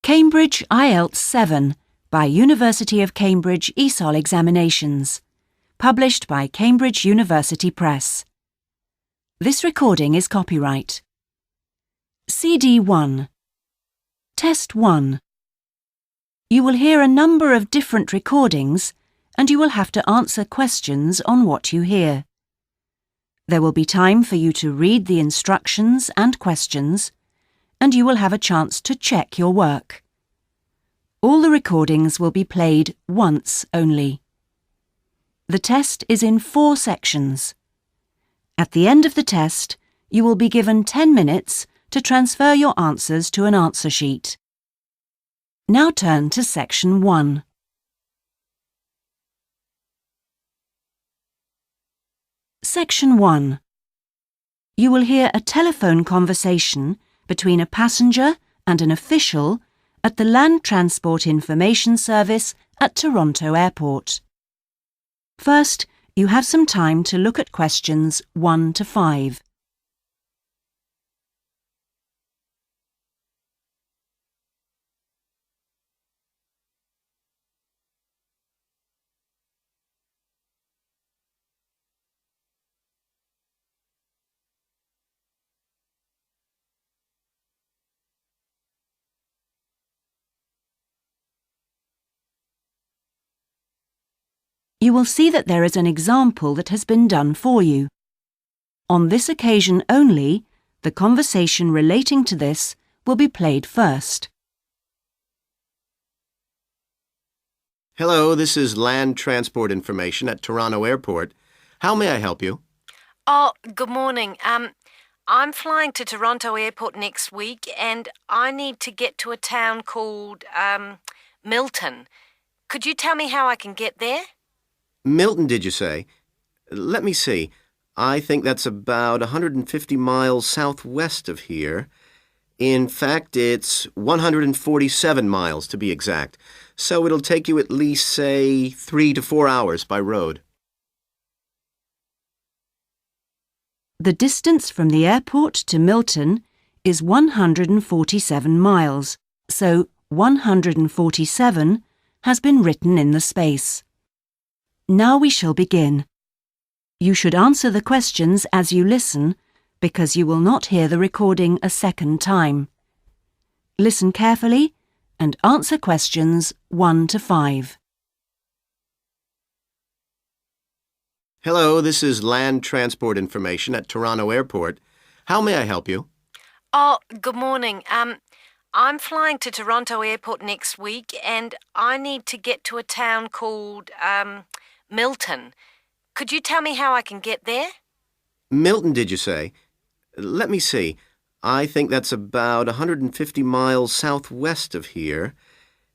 Cambridge IELTS 7 by University of Cambridge ESOL Examinations. Published by Cambridge University Press. This recording is copyright. CD 1. Test 1. You will hear a number of different recordings and you will have to answer questions on what you hear. There will be time for you to read the instructions and questions, and you will have a chance to check your work. All the recordings will be played once only. The test is in 4 sections. At the end of the test, you will be given 10 minutes to transfer your answers to an answer sheet. Now turn to Section 1. Section 1. You will hear a telephone conversation between a passenger and an official at the Land Transport Information Service at Toronto Airport. First, you have some time to look at questions 1 to 5. You will see that there is an example that has been done for you. On this occasion only, the conversation relating to this will be played first. Hello, this is Land Transport Information at Toronto Airport. How may I help you? Oh, good morning. I'm flying to Toronto Airport next week and I need to get to a town called, Milton. Could you tell me how I can get there? Milton, did you say? Let me see. I think that's about 150 miles southwest of here. In fact, it's 147 miles to be exact. So it'll take you at least, say, 3 to 4 hours by road. The distance from the airport to Milton is 147 miles, so 147 has been written in the space. Now we shall begin. You should answer the questions as you listen, because you will not hear the recording a second time. Listen carefully and answer questions 1 to 5. Hello, this is Land Transport Information at Toronto Airport. How may I help you? Oh, good morning. I'm flying to Toronto Airport next week and I need to get to a town called, Milton. Could you tell me how I can get there? Milton, did you say? Let me see. I think that's about 150 miles southwest of here.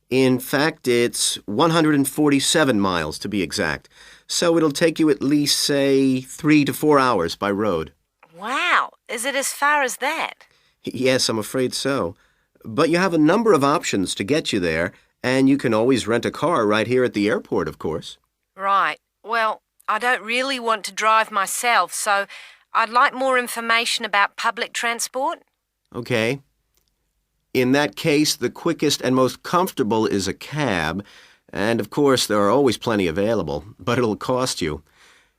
In fact, it's 147 miles to be exact. So it'll take you at least, say, 3 to 4 hours by road. Wow, is it as far as that? Yes, I'm afraid so. But you have a number of options to get you there, and you can always rent a car right here at the airport, of course. Right. Well, I don't really want to drive myself, so I'd like more information about public transport. Okay. In that case, the quickest and most comfortable is a cab, and of course there are always plenty available, but it'll cost you.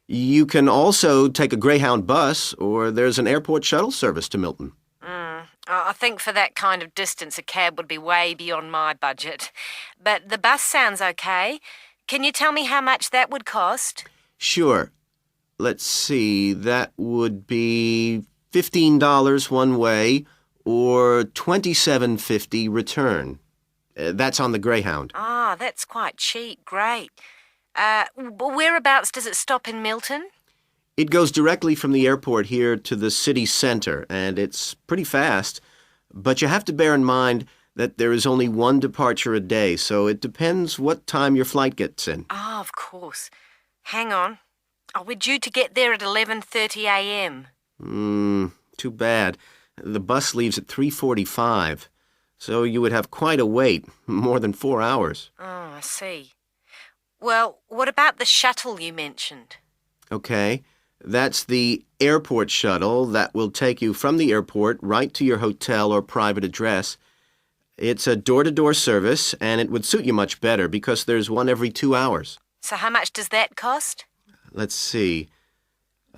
You can also take a Greyhound bus, or there's an airport shuttle service to Milton. I think for that kind of distance, a cab would be way beyond my budget. But the bus sounds okay. Can you tell me how much that would cost? Sure. Let's see, that would be $15 one way or $27.50 return. That's on the Greyhound. Ah, that's quite cheap. Great. Whereabouts does it stop in Milton? It goes directly from the airport here to the city center, and it's pretty fast. But you have to bear in mind that there is only one departure a day, so it depends what time your flight gets in. Ah, of course. Hang on. Oh, we're due to get there at 11:30 a.m. Too bad. The bus leaves at 3:45, so you would have quite a wait, more than 4 hours. Oh, I see. Well, what about the shuttle you mentioned? Okay. That's the airport shuttle that will take you from the airport right to your hotel or private address. It's a door-to-door service, and it would suit you much better because there's one every 2 hours. So how much does that cost? Let's see.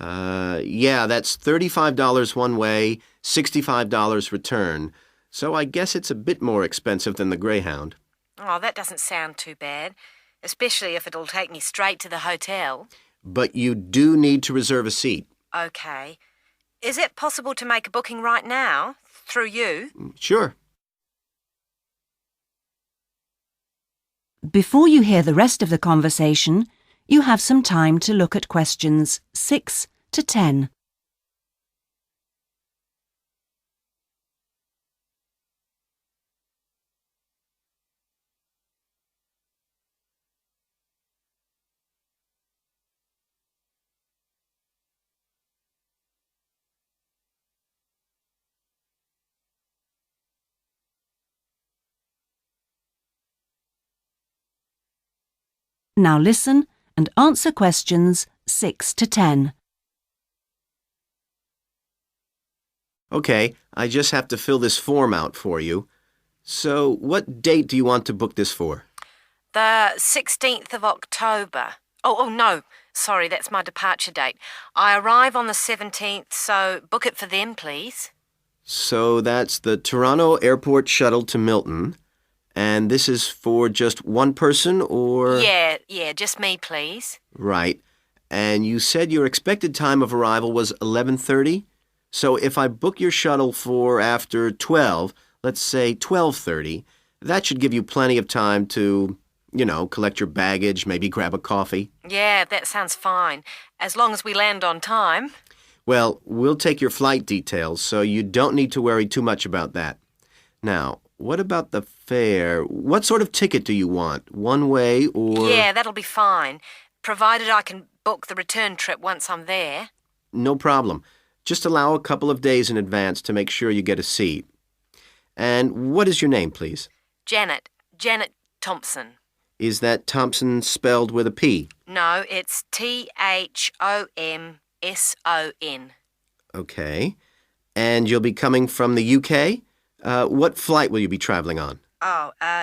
Yeah, that's $35 one way, $65 return. So I guess it's a bit more expensive than the Greyhound. Oh, that doesn't sound too bad, especially if it'll take me straight to the hotel. But you do need to reserve a seat. Okay. Is it possible to make a booking right now, through you? Sure. Before you hear the rest of the conversation, you have some time to look at questions 6 to 10. Now listen and answer questions 6 to 10. Okay, I just have to fill this form out for you. So, what date do you want to book this for? The 16th of October. Oh, no. Sorry, that's my departure date. I arrive on the 17th, so book it for them, please. So that's the Toronto Airport shuttle to Milton. And this is for just one person, or? Yeah, just me, please. Right. And you said your expected time of arrival was 11:30? So if I book your shuttle for after 12, let's say 12:30, that should give you plenty of time to, collect your baggage, maybe grab a coffee. Yeah, that sounds fine. As long as we land on time. Well, we'll take your flight details, so you don't need to worry too much about that. Now, what about the fare? What sort of ticket do you want? One way or? Yeah, that'll be fine, provided I can book the return trip once I'm there. No problem. Just allow a couple of days in advance to make sure you get a seat. And what is your name, please? Janet Thompson. Is that Thompson spelled with a P? No, it's Thomson. Okay. And you'll be coming from the UK? What flight will you be traveling on?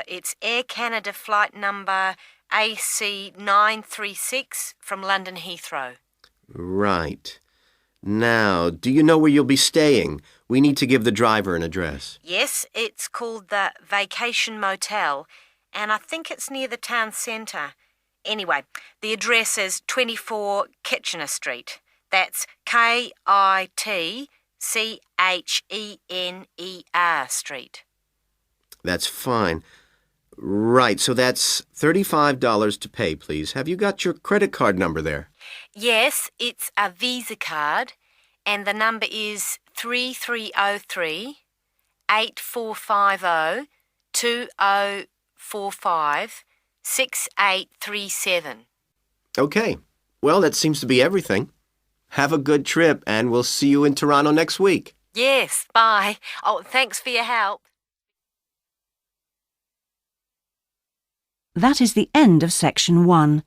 It's Air Canada flight number AC936 from London Heathrow. Right. Now, do you know where you'll be staying? We need to give the driver an address. Yes, it's called the Vacation Motel, and I think it's near the town centre. Anyway, the address is 24 Kitchener Street. That's Kitchener Street. That's fine. Right, so that's $35 to pay, please. Have you got your credit card number there? Yes, it's a Visa card, and the number is 3303 8450 2045 6837. Okay. Well, that seems to be everything. Have a good trip, and we'll see you in Toronto next week. Yes, bye. Oh, thanks for your help. That is the end of section 1.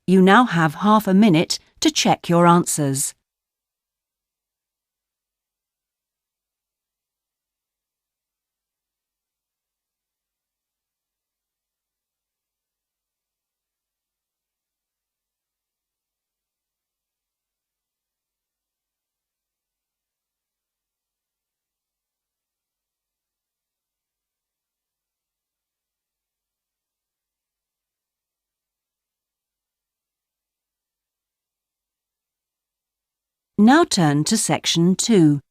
You now have half a minute to check your answers. Now turn to section 2.